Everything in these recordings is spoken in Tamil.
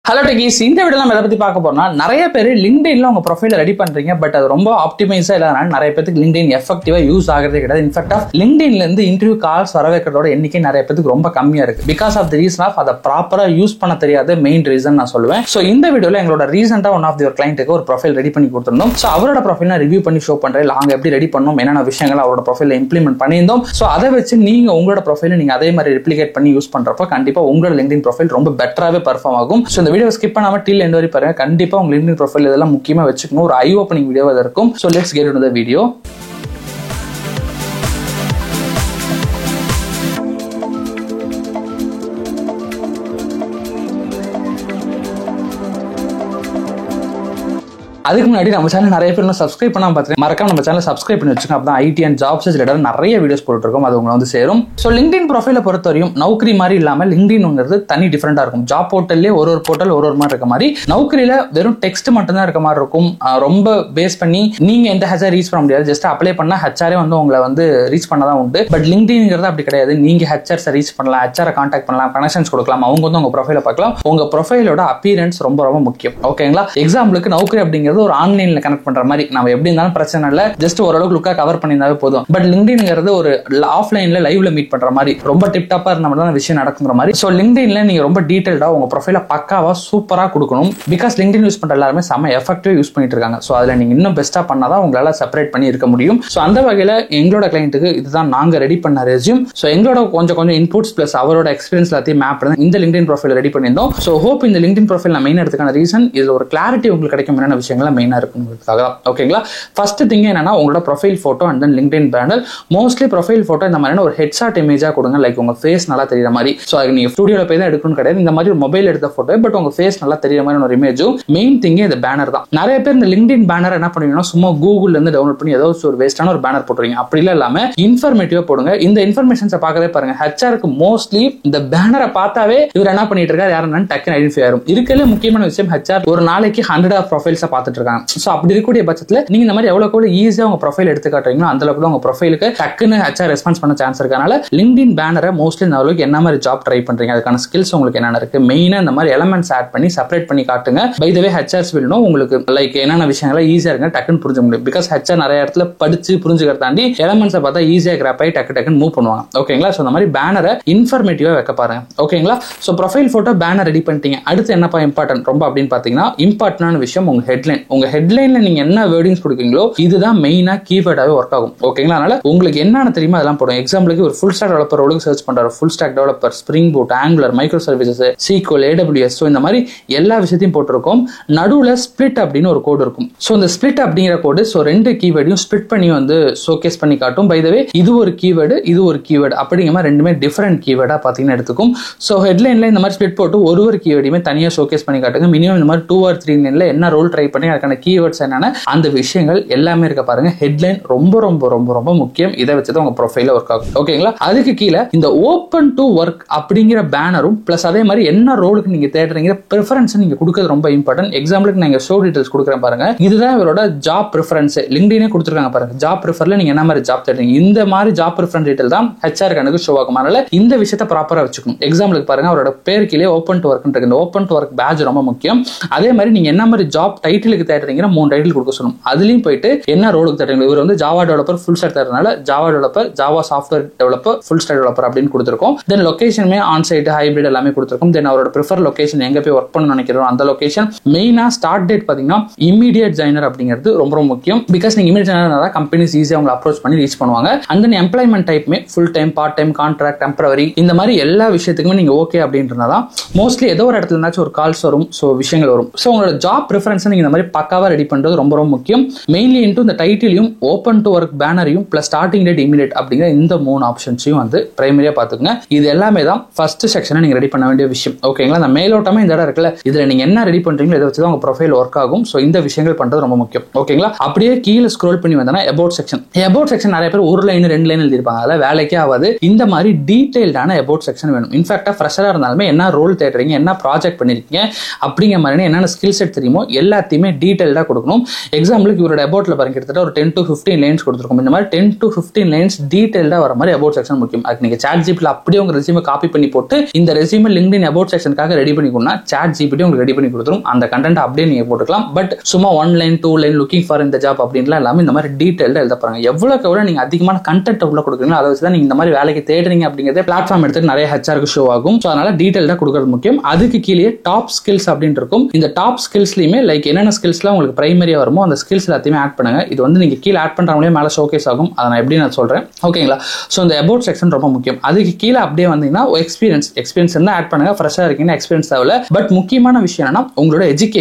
ஹலோ டெக்கிஸ், இந்த வீடியோ நம்ம எதை பத்தி பார்க்க போறோம்னா, நிறைய பேர் லிங்க்டின்ல உங்க ப்ரொஃபைல ரெடி பண்றீங்க. பட் அது ரொம்ப ஆப்டிமைஸா இல்லாதனால நிறைய பேருக்கு லிங்க்டின் எஃபெக்டிவா யூஸ் ஆகிறதே கிடையாது. இன்ஃபேக்ட் லிங்க்டின்ல இருந்து இன்டர்வியூ கால்ஸ் வர வைக்கிறதோட எண்ணிக்கை நிறைய பேருக்கு ரொம்ப கம்மியா இருக்கு. Because of the reason of அதை ப்ராப்பரா யூஸ் பண்ண தெரியாத மெயின் ரீசன் நான் சொல்லுவேன். ஸோ இந்த வீடியோல எங்களோட ரீசெண்டா ஒன் ஆஃப் யுவர் கிளைண்ட்டுக்கு ஒரு ப்ரொஃபைல் ரெடி பண்ணி கொடுத்துருந்தோம். ஸோ அவரோட ப்ரொஃபைல் நான் ரிவ்யூ பண்ணி ஷோ பண்றேன். நாங்க எப்படி ரெடி பண்ணோம், என்னென்ன விஷயங்கள் அவரோட ப்ரொஃபைல இம்ப்ளிமெண்ட் பண்ணியிருந்தோம். ஸோ அதை வச்சு நீங்க உங்களோட ப்ரொஃபைல நீங்க அதே மாதிரி ரெப்ளிகேட் பண்ணி யூஸ் பண்றப்போ கண்டிப்பா உங்களோட லிங்க்டின் ப்ரொஃபைல் ரொம்ப பெட்டராவே பெர்ஃபார்ம் ஆகும். ஸோ இந்த வீடியோ ஸ்கிப் பண்ணாம எண்ட் வரை பாருங்க. கண்டிப்பா உங்க லிங்க்டின் ப்ரொஃபைல் இதெல்லாம் முக்கியமா வச்சுக்கணும். ஒரு ஐ ஓப்பனிங் வீடியோ இருக்கும். So let's get into the video. அதுக்கு முன்னாடி நம்ம சேனல் நிறைய பேர் சப்ஸ்கிரைப் பண்ணாம பார்த்துட்டு மறக்காம நம்ம சேனல் சப்ஸ்கிரைப் பண்ணி வச்சுக்கோங்க. அப்பதான் ஐடி அண்ட் ஜாப்ஸ் ரிலேட்டட் நிறைய வீடியோஸ் போட்டுருக்கோம், அது உங்களை வந்து சேரும். ஸோ லிங்க்டின் ப்ரொஃபைலை பொறுத்தவரையும் நௌக்கரி மாதிரி இல்லாமல் லிங்க்டின்ங்கிறது தனி டிஃபரெண்டா இருக்கும். ஜாப் போர்ட்டல்லே ஒரு போர்ட்டல் ஒரு மாதிரி இருக்க மாதிரி, நௌக்கரியில வெறும் டெக்ஸ்ட் மட்டும் தான் இருக்க மாதிரி இருக்கும். ரொம்ப பேஸ் பண்ணி நீங்க எந்த ஹெச்ஆர் ரீச் பண்ண முடியாது. ஜஸ்ட் அப்ளை பண்ணா ஹெச்ஆரே வந்து உங்களை வந்து ரீச் பண்ணதான் உண்டு. பட் லிங்க்டின்ங்கிறது அப்படி கிடையாது. நீங்க ஹெச்ஆர்ஸ் ரீச் பண்ணலாம், ஹெச்ஆரை கான்டாக்ட் பண்ணலாம், கனெக்ஷன்ஸ் கொடுக்கலாம், அவங்க வந்து உங்க ப்ரொஃபைலை பார்க்கலாம். உங்க ப்ரொஃபைலோட அப்பியரன்ஸ் ரொம்ப ரொம்ப முக்கியம். ஓகேங்களா? எக்ஸாம்பிளுக்கு நௌக்கரி அப்படிங்கிறது ஒரு ஆன்லைன்ல கனெக்ட் பண்ற மாதிரி, நம்ம எப்படி இருந்தாலும் பிரச்சனை இல்ல, ஜஸ்ட் ஓரளவுக்கு லுக்கா கவர் பண்ணியிருந்தாவே போதும். பட் லிங்க்டின்ங்கிறது ஒரு ஆஃப்லைன்ல லைவ்ல மீட் பண்ற மாதிரி, ரொம்ப டிப் டாப்பா இருந்தா விஷயம் நடக்குற மாதிரி. சோ லிங்க்டின்ல நீங்க ரொம்ப டீடைல்டா உங்க ப்ரொஃபைல பக்காவா சூப்பரா கொடுக்கணும். பிகாஸ் லிங்க்டின் யூஸ் பண்ற எல்லாருமே செம எஃபெக்டிவா யூஸ் பண்ணிட்டு இருக்காங்க. சோ அதுல நீங்க இன்னும் பெஸ்டா பண்ணாதான் உங்களால செப்பரேட் பண்ணி இருக்க முடியும். சோ அந்த வகையில எங்களோட கிளைண்ட்டுக்கு இதுதான் நாங்க ரெடி பண்ண ரெஸ்யூம். சோ எங்களோட கொஞ்சம் இன்புட்ஸ் பிளஸ் அவரோட எக்ஸ்பீரியன்ஸ் எல்லாத்தையும் மேப் பண்ணி இந்த லிங்க்டின் ப்ரொஃபைல் ரெடி பண்ணியிருந்தோம். சோ ஹோப் இந்த லிங்க்டின் ப்ரொஃபைல் நான் மெயின் எடுத்துக்கான ரீசன் இதுல ஒரு கிளாரிட்டி உங்களுக்கு கிடைக்கும், என்னென்ன விஷயங்கள் மெயினா இருக்குங்கிறதுக்காக. ஓகேங்களா? ஃபர்ஸ்ட் திங் என்னன்னா, உங்களோட profile photo and then LinkedIn panel. Mostly profile photo இந்த மாதிரி ஒரு ஹெட்ஷாட் இமேஜா கொடுங்க. லைக் உங்க ஃபேஸ் நல்லா தெரியுற மாதிரி. சோ அது நீங்க ஸ்டுடியோல போய் தான் எடுக்கணும் கிடையாது. இந்த மாதிரி ஒரு மொபைல் எடுத்த போட்டோ, பட் உங்க ஃபேஸ் நல்லா தெரியுற மாதிரி ஒரு இமேஜும். மெயின் திங் இந்த பேனர் தான். நிறைய பேர் இந்த லிங்க்டின் பேனர் என்ன பண்ணுவீங்கன்னா, சும்மா கூகுள்ல இருந்து டவுன்லோட் பண்ணி ஏதோ ஒரு வேஸ்டான ஒரு பேனர் போட்டுருவீங்க. அப்படி இல்லாம இன்ஃபர்மேட்டிவா போடுங்க. இந்த இன்ஃபர்மேஷன்ஸை பார்க்கவே பாருங்க. ஹெச்ஆருக்கு மோஸ்ட்லி இந்த பேனரை பார்த்தாவே இவர் என்ன பண்ணிட்டு இருக்காரு, யாருன்னு டக்குன்னு ஐடென்டிஃபை ஆகும். இருக்கல முக்கியமான விஷயம், ஹெச்ஆர் ஒரு நாளைக்கு 100 ப்ரொஃபைல்ஸா பார்த்துட்டு இருக்காங்க. சோ அப்படி இருக்கக்கூடிய பட்சத்துல நீங்க இந்த மாதிரி எவ்வளவு ஈஸியா உங்க ப்ரொஃபைல் எடுத்து காட்டுறீங்களோ அந்த அளவுக்கு உங்க ப்ரொஃபைலுக்கு டக்குன்னு ஹெச்ஆர் ரெஸ்பான்ஸ் பண்ண சான்ஸ் இருக்கனால லிங்க்டின் பேனரை மோஸ்ட்லி இந்த அளவுக்கு என்ன மாதிரி ஜாப் ட்ரை பண்றீங்க, அதுக்கான ஸ்கில்ஸ் உங்களுக்கு என்னென்ன இருக்கு, மெயினா இந்த மாதிரி எலமெண்ட்ஸ் ஆட் பண்ணி செப்பரேட் பண்ணி காட்டுங்க. By the way HRs will know உங்களுக்கு லைக் என்னென்ன விஷயங்கள ஈஸியா இருக்கு டக்குன்னு புரிஞ்சுக்க முடியும். பிகாஸ் ஹெச்ஆர் நிறைய இடத்துல படிச்சு புரிஞ்சுக்கிறத தாண்டி எலமெண்ட்ஸை பார்த்தா ஈஸியா கிராப் ஆகி டக்குன்னு மூவ் பண்ணுவாங்க. ஓகேங்களா? சோ இந்த மாதிரி பேனரை இன்ஃபர்மேட்டிவா வைக்க பாருங்க. ஓகேங்களா? So profile photo banner ready பண்ணிட்டீங்க. அடுத்து என்னப்பா இம்பார்ட்டன்ட் ரொம்ப அப்படின்னு பாத்தீங்கன்னா, இம்பார்ட்டன்டான விஷயம் உங்க ஹெட்லைன். உங்க ஹெட்லைன்ல நீங்க என்ன வேர்டிங்ஸ் கொடுக்கீங்களோ இதுதான் மெயினா கீவேர்டாவே ஒர்க் ஆகும். ஓகேங்களா? அதனால உங்களுக்கு என்னென்ன தெரியுமா அதெல்லாம் போடும். எக்ஸாம்பிளுக்கு ஒரு ஃபுல் ஸ்டாக் டெவலப்பர் ரோலுக்கு சர்ச் பண்றாரு. Full stack developer, spring boot, angular, micro services, SQL, AWS. So இந்த மாதிரி எல்லா விஷயத்தையும் போட்டிருக்கோம். நடுவுல ஸ்பிளிட் அப்படின்னு ஒரு கோட் இருக்கும். சோ இந்த ஸ்பிளிட் அப்படிங்கிற கோடு சோ ரெண்டு கீவேர்டையும் ஸ்பிளிட் பண்ணி வந்து ஷோகேஸ் பண்ணி காட்டும். பை த வே இது ஒரு கீவேர்டு, இது ஒரு கீவேர்டு அப்படிங்கிற மாதிரி ரெண்டுமே டிஃபரெண்ட் கீவேர்டா பாத்தீங்கன்னா எடுத்துக்கும். சோ ஹெட்லைன்ல இந்த மாதிரி ஸ்பிளிட் போட்டு ஒரு கீவேர்டையுமே தனியா ஷோகேஸ் பண்ணி காட்டுங்க. மினிமம் இந்த மாதிரி 2 or 3 லைன்ல என்ன ரோல் ட்ரை பண்ணி அதுக்கான கீவேர்ட்ஸ் என்னன்னா அந்த விஷயங்கள் எல்லாமே இருக்க பாருங்க. ஹெட்லைன் ரொம்ப ரொம்ப ரொம்ப ரொம்ப முக்கியம். இதை வச்சுதான் உங்க ப்ரொஃபைல ஒர்க் ஆகும். ஓகேங்களா? அதுக்கு கீழே இந்த ஓபன் டு ஒர்க் அப்படிங்கிற பேனரும் பிளஸ் அதே மாதிரி என்ன ரோலுக்கு நீங்க தேடுறீங்க பிரெஃபரன்ஸ் நீங்க கொடுக்கிறது ரொம்ப இம்பார்ட்டன்ட். எக்ஸாம்பிளுக்கு நீங்க ஷோ டீடைல்ஸ் கொடுக்குறேன் பாருங்க. இதுதான் இவரோட ஜாப் ப்ரிஃபரன்ஸ். லிங்க்டினே கொடுத்துருக்காங்க பாருங்க. ஜாப் ப்ரிஃபர்ல நீங்க என்ன மாதிரி ஜாப் தேடுறீங்க, இந்த மாதிரி ஜாப் ப்ரிஃபரன்ஸ் டீடைல் தான் ஹெச்ஆர் கணக்கு ஷோ ஆகும். அதனால இந்த விஷயத்தை ப்ராப்பரா வச்சுக்கணும். எக்ஸாம்பிளுக்கு பாருங்க, அவரோட பேர் கீழே ஓபன் டு ஒர்க் இருக்கு. இந்த ஓபன் டு ஒர்க் பேட்ச் ரொம்ப முக்கியம். அதே மாதிரி நீங்க என்ன மாதிரி ஜாப் டைட்டிலுக்கு தேடுறீங்க 3 டைட்டில் கொடுக்க சொல்லணும். அதுலயும் போயிட்டு என்ன ரோலுக்கு தேடுறீங்க. இவர் வந்து ஜாவா டெவலப்பர் ஃபுல் ஸ்டாக் தரனால Java developer, Java software developer, full stack developer அப்படின்னு கொடுத்துருக்கோம். தென் லொகேஷனுமே ஆன் சைட், ஹைபிரிட் எல்லாமே கொடுத்துருக்கோம். தென் அவரோட ப்ரிஃபர் லொகேஷன் எங்க போய் ஒர்க் பண்ண நினைக்கிறோம் அந்த லொகேஷன். மெயினா ஸ்டார்ட் டேட் பாத்தீங்கன்னா இமீடியட் ஜாயினர் அப்படிங்கிறது ரொம்ப ரொம்ப முக்கியம். பிகாஸ் நீங்க இமீடியட் ஜாயினர் தான் கம்பெனிஸ் ஈஸியா உங்களை அப்ரோச் பண்ணி ரீச் பண்ணுவாங்க. அண்ட் தென் எம்ப்ளாய்மெண்ட் டைப்மே full time, part time, contract, temporary இந்த மாதிரி எல்லா விஷயத்துக்குமே நீங்க ஓகே அப்படின்றதான் மோஸ்ட்லி ஏதோ ஒரு இடத்துல இருந்தாச்சும் ஒரு கால்ஸ் வரும், சோ விஷயங்கள் வரும். சோ உங்களோட ஜாப் ப்ரிஃபரன்ஸ் நீங்க இந்த மாதிரி பக்காவா ரெடி பண்றது ரொம்ப ரொம்ப முக்கியம். மெயின்லி இன்டு இந்த டைட்டிலையும் ஓபன் டு ஒர்க் பேனரையும் பிளஸ் ஸ்டார்டிங் டேட் இமிடியேட் அப்படிங்கிற இந்த 3 ஆப்ஷன்ஸையும் வந்து பிரைமரியா பாத்துக்கங்க. இது எல்லாமே தான் ஃபர்ஸ்ட் செக்ஷனை நீங்க ரெடி பண்ண வேண்டிய விஷயம். ஓகேங்களா? அந்த மேலோட்டமா இந்த இடம் இருக்குல்ல, இதுல நீங்க என்ன ரெடி பண்றீங்களோ இதை வச்சுதான் உங்க ப்ரொஃபைல் ஒர்க் ஆகும். சோ இந்த விஷயங்கள் பண்றது ரொம்ப முக்கியம். ஓகேங்களா? அப்படியே கீழே ஸ்க்ரோல் பண்ணி வந்தா அபவுட் செக்ஷன். அபவுட் செக்ஷன் நிறைய பேர் 1 லைன் 2 லைன் எழுதிருப்பாங்க. அதெல்லாம் வேலைக்கே ஆகாது. இந்த மாதிரி டீடைல்டான அபவுட் செக்ஷன் வேணும். இன்ஃபேக்டா ஃப்ரெஷரா இருந்தாலுமே என்ன ரோல் தேடுறீங்க, என்ன ப்ராஜெக்ட் பண்ணிருக்கீங்க அப்படிங்கிற மாதிரி என்னென்ன ஸ்கில் செட் தெரியுமோ எல்லாத்தையுமே டீடைல்டா கொடுக்கணும். எக்ஸாம்பிளுக்கு இவரோட அபவுட்ல பாருங்க கிட்டத்தட்ட ஒரு 10 to 15 லைன்ஸ் கொடுத்துருக்கோம். இந்த மாதிரி 10 to 15 லைன்ஸ் டீடைல்டா வர மாதிரி அபவுட் செக்ஷன் முக்கியம். அதுக்கு நீங்க சாட் ஜிபிடில அப்படியே உங்க ரெஸ்யூமை காப்பி பண்ணி போட்டு இந்த ரெஸ்யூமை லிங்க்டின் அபவுட் செக்ஷனுக்காக ரெடி பண்ணிக்கணும்னா சாட் ஜிபிடி உங்களுக்கு ரெடி பண்ணி கொடுத்துரும். அந்த கண்டென்ட் அப்படியே நீங்க போட்டுக்கலாம். பட் சும்மா 1 லைன் 2 லைன் லுக்கிங் ஃபார் இந்த ஜாப் அப்படின்லாம் எல்லாமே இந்த மாதிரி டீடைல்டா எழுத பாருங்க. எவ்வளவுக்கு எவ்வளவு நீங்க அதிகமான கண்டென்ட் உள்ள கொடுக்குறீங்களோ அதை வச்சு தான் நீங்க இந்த மாதிரி வேலைக்கு தேடுறீங்க அப்படிங்கறத பிளாட்ஃபார்ம் எடுத்து நிறைய ஹெச்ஆருக்கு ஷோ ஆகும். ஸோ அதனால டீடைல்டா கொடுக்கறது முக்கியம். அதுக்கு கீழே டாப் ஸ்கில்ஸ் அப்படின்னு இருக்கும். இந்த டாப் ஸ்கில்ஸ்லயுமே லைக் என்னென்ன ஸ்கில்ஸ்லாம் உங்களுக்கு பிரைமரியா வருமோ அந்த ஸ்கில்ஸ் எல்லாத்தையுமே ஆட் பண்ணுங்க. இது வந்து நீங்க கீழே ஆட் பண்றவங்களே மேல ஷோகேஸ் ஆகும். அதை நான் எப்படி நான் சொல்றேன் ஓகேங்களா. ஸோ இந்த அபவுட் செக்ஷன் ரொம்ப முக்கியம். அதுக்கு கீழே அப்படியே வந்தீங்கன்னா எக்ஸ்பீரியன்ஸ் இருந்தா ஆட் பண்ணுங்க. ஃப்ரெஷ்ஷா இருக்கீங்கன்னா எக்ஸ்பீரியன்ஸ் தேவையில்ல. பட் முக்கியமான விஷயம் என்னன்னா உங்களோட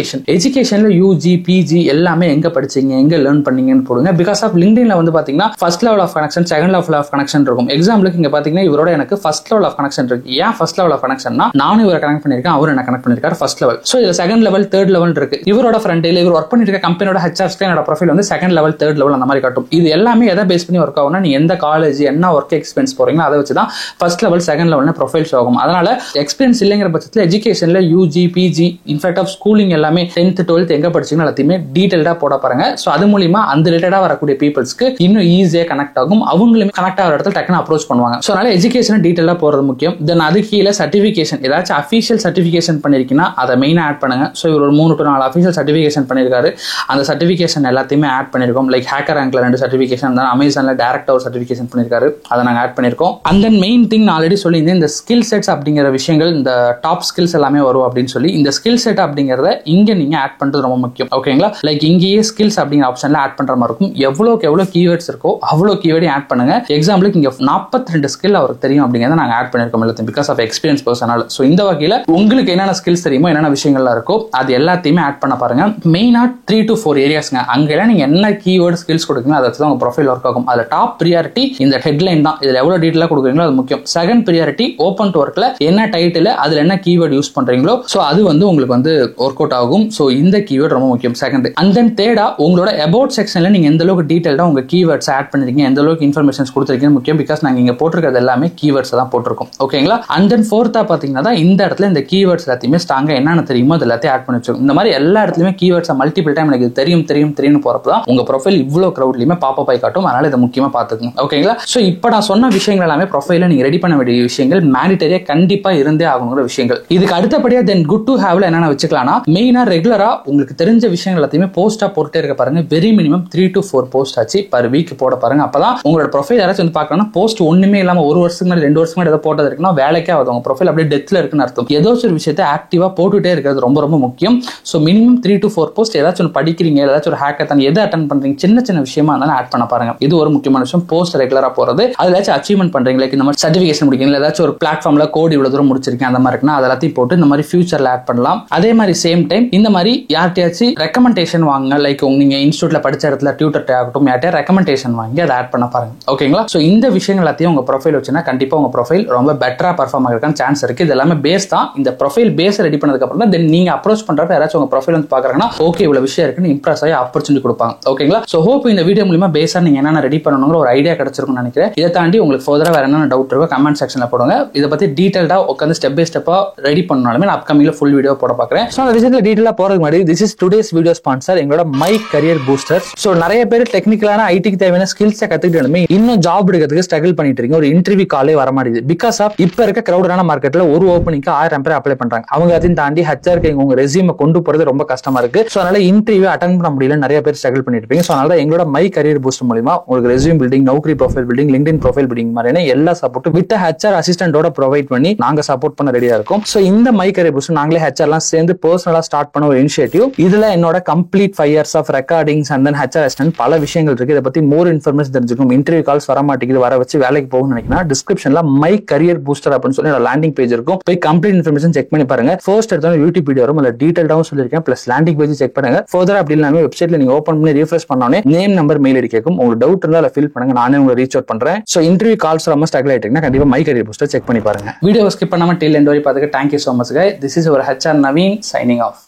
எஜுகேஷன்ல யூஜி பிஜி எல்லாமே எங்க படிச்சீங்க எங்க லேர்ன் பண்ணீங்கன்னு போடுங்க. பிகாஸ் ஆஃப் லிங்க்டின்ல வந்து பாத்தீங்கன்னா first level of connection second level of connection இருக்கும். எக்ஸாம்பிளுக்கு இங்க பாத்தீங்கன்னா இவரோட எனக்கு ஃபர்ஸ்ட் லெவல் ஆஃப் கனெக்ஷன் இருக்கு. ஏன் ஃபர்ஸ்ட் லெவல் ஆஃப் கனெக்ஷன்னா நானும் இவரை கனெக்ட் பண்ணிருக்கேன், அவரும் என்ன கனெக்ட் பண்ணிருக்காரு ஃபர்ஸ்ட் லெவல். ஸோ இதுல செகண்ட் லெவல் தேர்ட் லெவல் இருக்கு. இவரோட ஃப்ரெண்ட் இல்ல இவர் ஒர்க் பண்ணிட்டு இருக்க கம்பெனியோட ஹெச்ஆர்ஸ்க்கு என்னோட ப்ரொஃபைல் வந்து செகண்ட் லெவல் தேர்ட் லெவல் அந்த மாதிரி காட்டும். இது எல்லாமே எதை பேஸ் பண்ணி ஒர்க் ஆகும்னா நீ எந்த காலேஜ் என்ன ஒர்க் எக்ஸ்பீரியன்ஸ் போறீங்களோ அதை வச்சு தான் ஃபர்ஸ்ட் லெவல் செகண்ட் லெவல்னு ப்ரொஃபைல் ஷோ ஆகும். அதனால எக்ஸ்பீரியன்ஸ் இல்லைங்கிற பட்சத்தில் எஜுகேஷன்ல UG PG in fact of schooling எல்லாமே 10th 12th எங்க படிச்சீங்கன்னா எல்லாத்தையுமே டீடைல்டா போட பாருங்க. ஸோ அது மூலியமா அந்த ரிலேட்டடா வரக்கூடிய பீப்புள்ஸ்க்கு இன்னும் ஈஸியா கனெக்ட் ஆகும். அவங்களுமே கனெக்ட் ஆகிற இடத்துல டக்குனு அப்ரோச் பண்ணுவாங்க. ஸோ அதனால எஜுகேஷன் டீடைல்டா போறது முக்கியம். தென் அது கீழே சர்டிஃபிகேஷன் ஏதாச்சும் அஃபிஷியல் சர்டிஃபிகேஷன் பண்ணிருக்கீங்கன்னா அதை மெயினா ஆட் பண்ணுங்க. ஸோ இவர் ஒரு 3 to 4 அஃபிஷியல் சர்டிஃபிகேஷன் பண்ணிருக்காரு. அந்த சர்டிஃபிகேஷன் எல்லாத்தையுமே ஆட் பண்ணிருக்கோம். லைக் ஹேக்கர் ரேங்க்ல 2 சர்டிஃபிகேஷன் தான், அமேசான்ல டைரக்டா ஒரு சர்டிஃபிகேஷன் பண்ணிருக்காரு, அதை நாங்க ஆட் பண்ணிருக்கோம். அண்ட் தென் மெயின் திங் நான் ஆல்ரெடி சொல்லியிருந்தேன் இந்த ஸ்கில் செட்ஸ் அப்படிங்கிற விஷயங்கள் இந்த டாப் ஸ்கில்ஸ் எல்லாமே வரும் அப்படின்னு சொல்லி இந்த ஸ்கில் செட் அப்படிங்கறத இங்க நீங்க ஆட் பண்றது ரொம்ப முக்கியம். ஓகேங்களா. லைக் இங்கேயே ஸ்கில்ஸ் அப்படிங்கிற ஆப்ஷன்ல ஆட் பண்ற மாதிரி இருக்கும். எவ்வளவுக்கு எவ்வளவு கீவேர்ட்ஸ் இருக்கோ அவ்வளவு கீவேர்டையும் ஆட் பண்ணுங்க. எக்ஸாம்பிளுக்கு இங்க 42 ஸ்கில் அவருக்கு தெரியும் அப்படிங்கறத நாங்க ஆட் பண்ணிருக்கோம் எல்லாத்தையும் பிகாஸ் ஆஃப் எக்ஸ்பீரியன்ஸ் பர்சனால. ஸோ இந்த வகையில உங்களுக்கு என்னென்ன ஸ்கில்ஸ் தெரியுமோ என்னென்ன விஷயங்கள்லாம் இருக்கோ அது எல்லாத்தையுமே ஆட் பண்ண பாருங்க. மெயினா 3 to 4 ஏரியாஸ்ங்க. அங்கெல்லாம் நீங்க என்ன கீவேர்ட் ஸ்கில்ஸ் கொடுக்கீங்களோ அதை வச்சு தான் உங்க ப்ரொஃபைல் ஒர்க் ஆகும். அதுல டாப் ப்ரியாரிட்டி இந்த ஹெட்லைன் தான். இதுல எவ்வளவு டீடைலா கொடுக்குறீங்களோ அது முக்கியம். செகண்ட் ப்ரியாரிட்டி ஓபன் டு ஒர்க்ல என்ன டைட்டில் அதுல என்ன கீவேர்ட் யூஸ் பண்றீங்களோ சோ அது வந்து உங்களுக்கு வந்து ஒர்க் அவுட் ஆகும். சோ இந்த கீவேர்ட் ரொம்ப முக்கியம் செகண்ட். அண்ட் தென் தேர்டா உங்களோட அபவுட் செக்ஷன்ல நீங்க எந்த அளவுக்கு டீடைல்டா உங்க கீவேர்ட்ஸ் ஆட் பண்ணிருக்கீங்க எந்த அளவுக்கு இன்ஃபர்மேஷன்ஸ் கொடுத்திருக்கீங்க முக்கியம். பிகாஸ் நாங்க இங்க போட்டிருக்கிறது எல்லாமே கீவேர்ட்ஸ் தான் போட்டிருக்கோம். ஓகேங்களா. அண்ட் தென் ஃபோர்த்தா பாத்தீங்கன்னா இந்த இடத்துல இந்த கீவேர்ட்ஸ் எல்லாத்தையுமே ஸ்ட்ராங்கா என்னென்ன தெரியுமோ அது எல்லாத்தையும் ஆட் பண்ணி வச்சிருக்கோம். இந்த மாதிரி எல்லா இடத்துலயுமே கீவேர்ட்ஸ் மல்டிபிள் டைம் எனக்கு தெரியும் போறப்பதான் உங்க ப்ரொஃபைல் இவ்வளவு கிரௌட்லயுமே பாப்பப் ஆகி காட்டும். அதனால இதை முக்கியமா பாத்துக்கோங்க. ஓகேங்களா. சோ இப்போ நான் சொன்ன விஷயங்கள் எல்லாமே ப்ரொஃபைல நீங்க ரெடி பண்ண வேண்டிய விஷயங்கள், மேண்டிட்டரியா கண்டிப்பா இருந்தே ஆகணுங்கிற விஷயங்கள். இதுக்கு அடுத்தபடியா தென் குட் டு ஹேவ்ல என்னென்ன வச்சுக்கலாம்னா மெயினா ரெகுலரா உங்களுக்கு தெரிஞ்ச விஷயங்கள் எல்லாத்தையுமே போஸ்டா போட்டுட்டே இருக்க பாருங்க. வெரி மினிமம் 3 to 4 போஸ்ட் ஆச்சு பர் வீக் போட பாருங்க. அப்பதான் உங்களோட ப்ரொஃபைல் யாராச்சும் வந்து பார்க்கணும்னா போஸ்ட் ஒண்ணுமே இல்லாம 1 வருஷத்துக்கு மேல 2 வருஷத்துக்கு மேல ஏதோ போட்டது இருக்குன்னா வேலைக்கே ஆகுது. உங்க ப்ரொஃபைல் அப்படியே டெத்ல இருக்குன்னு அர்த்தம். ஏதோ ஒரு விஷயத்தை ஆக்டிவா போட்டுட்டே இருக்கிறது ரொம்ப ரொம்ப முக்கியம். சோ மினிமம் 3 to 4 போஸ்ட் ஏதாச்சும் படிக்கிறீங்க ஏதாச்சும் ஒரு ஹேக்கத்தான் எதை அட்டெண்ட் பண்றீங்க சின்ன விஷயமா இருந்தாலும் ஆட் பண்ண பாருங்க. இது ஒரு முக்கியமான விஷயம். போஸ்ட் ரெகுலரா போறது அதுல அச்சீவ்மெண்ட் பண்றீங்க லைக் இந்த மாதிரி சர்டிஃபிகேஷன் முடிக்கிறீங்க ஏதாச்சும் ஒரு பிளாட்ஃபார்ம்ல கோட் இவ்வளவு தூரம் முடிச்சிருக்கேன் அந்த மாதிரி இருக்குன்னா அதெல்லாத்தையும் போட்டு இந்த மாதிரி ஃபியூச்சர்ல ஆட் பண்ணலாம். அதே மாதிரி சேம் டைம் இந்த மாதிரி யார்ட்டையாச்சும் ரெக்கமெண்டேஷன் வாங்க லைக் நீங்க இன்ஸ்டியூட்ல படிச்ச இடத்துல டியூட்டர் ஆகட்டும் யார்ட்டையா ரெக்கமெண்டேஷன் வாங்கி அதை ஆட் பண்ண பாருங்க. ஓகேங்களா. சோ இந்த விஷயங்கள் எல்லாத்தையும் உங்க ப்ரொஃபைல் வச்சுன்னா கண்டிப்பா உங்க ப்ரொஃபைல் ரொம்ப பெட்டரா பெர்ஃபார்ம் ஆகிறதுக்கான சான்ஸ் இருக்கு. இது எல்லாமே பேஸ் தான். இந்த ப்ரொஃபைல் பேஸ் ரெடி பண்ணதுக்கு அப்புறம் தான் நீங்க அப்ரோச் பண்றப்ப யாராச்சும் உங்க ப்ரொஃபைல் வந்து பாக்குறாங்கன்னா ஓகே இவ்வளவு விஷயம் இருக்குன்னு இம்ப்ரெஸ் ஆகி ஆப்பர்ச்சுனிட்டி கொடுப்பாங்க. ஓகேங்களா. சோ ஹோப் இந்த வீடியோ மூலமா பேஸா நீங்க என்னென்ன ரெடி பண்ணணுங்கிற ஒரு ஐடியா கிடைச்சிருக்கும்னு நினைக்கிறேன். இதை தாண்டி உங்களுக்கு ஃபர்தரா வேற என்ன டவுட் இருக்கோ கமெண்ட் செக்ஷன்ல போடுங்க. இதை பத்தி டீடைல்டா உட்காந்து ஸ்டெப் பை ஸ்டெப்பா ரெடி பண்ணாலுமே நான் அப்கமிங்ல ஃபுல் வீடியோ போட பாக்குறேன். சோ அந்த விஷயத்துல டீடைலா போறதுக்கு முன்னாடி this is today's video sponsor எங்களோட மை கரியர் பூஸ்டர். சோ நிறைய பேர் டெக்னிக்கலான ஐடிக்கு தேவையான ஸ்கில்ஸை கத்துக்கிட்டாலுமே இன்னும் ஜாப் எடுக்கிறதுக்கு ஸ்ட்ரகிள் பண்ணிட்டு இருக்கீங்க. ஒரு இன்டர்வியூ காலே வர மாட்டேங்குது. பிகாஸ் ஆஃப் இப்ப இருக்க கிரௌடான மார்க்கெட்ல ஒரு ஓப்பனிங்க்கு 1000 பேர் அப்ளை பண்றாங்க. அவங்க அதையும் தாண்டி ஹெச்ஆர்க்கு உங்க ரெஸ்யூமை கொண்டு போறது ரொம்ப கஷ்டமா இருக்கு. சோ அதனால இன்டர்வியூ அட்டெண்ட் பண்ண முடியல நிறைய பேர் ஸ்ட்ரகிள் பண்ணிட்டு இருப்பீங்க. சோ அதனால எங்களோட மை கரியர் பூஸ்டர் மூலமா உங்களுக்கு resume building Naukri profile building LinkedIn profile building மாதிரியான எல்லா சப்போர்ட்டும் வித் ஹெச்ஆர் அசிஸ்டன்டோட ப்ரொவைட் பண்ணி நாங்க சப்போர்ட் பண்ண ரெடியா இருக்கும். சோ இந்த மை கரியர் பூஸ்டர் நாங்களே ஹெச்ஆர்லாம் சேர்ந்து பர்சனலா ஸ்டார்ட் பண்ண ஒரு இனிஷியேட்டிவ். இதுல என்னோட complete 5 years of recordings and then HR assistant பல விஷயங்கள் இருக்கு. இதை பத்தி மோர் இன்ஃபர்மேஷன் தெரிஞ்சுக்கணும். இன்டர்வியூ கால்ஸ் வர மாட்டேங்குது வர வச்சு வேலைக்கு போகணும்னு நினைக்கிறேன். டிஸ்கிரிப்ஷன்ல மை கரியர் பூஸ்டர் அப்படின்னு சொல்லி லேண்டிங் பேஜ் இருக்கும். போய் கம்ப்ளீட் இன்ஃபர்மேஷன் செக் பண்ணி பாருங்க. ஃபர்ஸ்ட் எடுத்தோம் யூடியூப் வீடியோ வரும். அதுல டீடைல்டாவும் சொல்லிருக்கேன். பிளஸ் லேண்டிங் பேஜ் செக் பண்ணுங்க. ஃபர்தர் அப்படி இல்லாம வெப்சைட்ல நீங்க ஓபன் பண்ணி ரீஃப்ரெஷ் பண்ணோனே நேம் நம்பர் மெயில் ஐடி கேட்கும். உங்களுக்கு டவுட் இருந்தா ஃபில் பண்ணுங்க. நானே உங்களுக்கு ரீச் அவுட் பண்றேன். சோ இன்டர்வியூ கால்ஸ் ரொம்ப ஸ்ட்ரகிள் ஆயிட்டீங்கன்னா கண்டிப்பா மை கரியர் பூஸ்டர் செக் பண்ணி பாருங்க. வீடியோ ஸ்கிப் பண்ணாம டில் எண்ட் வரை பார்த்துக்க thank you so much guys. This is your HR Naveen signing off.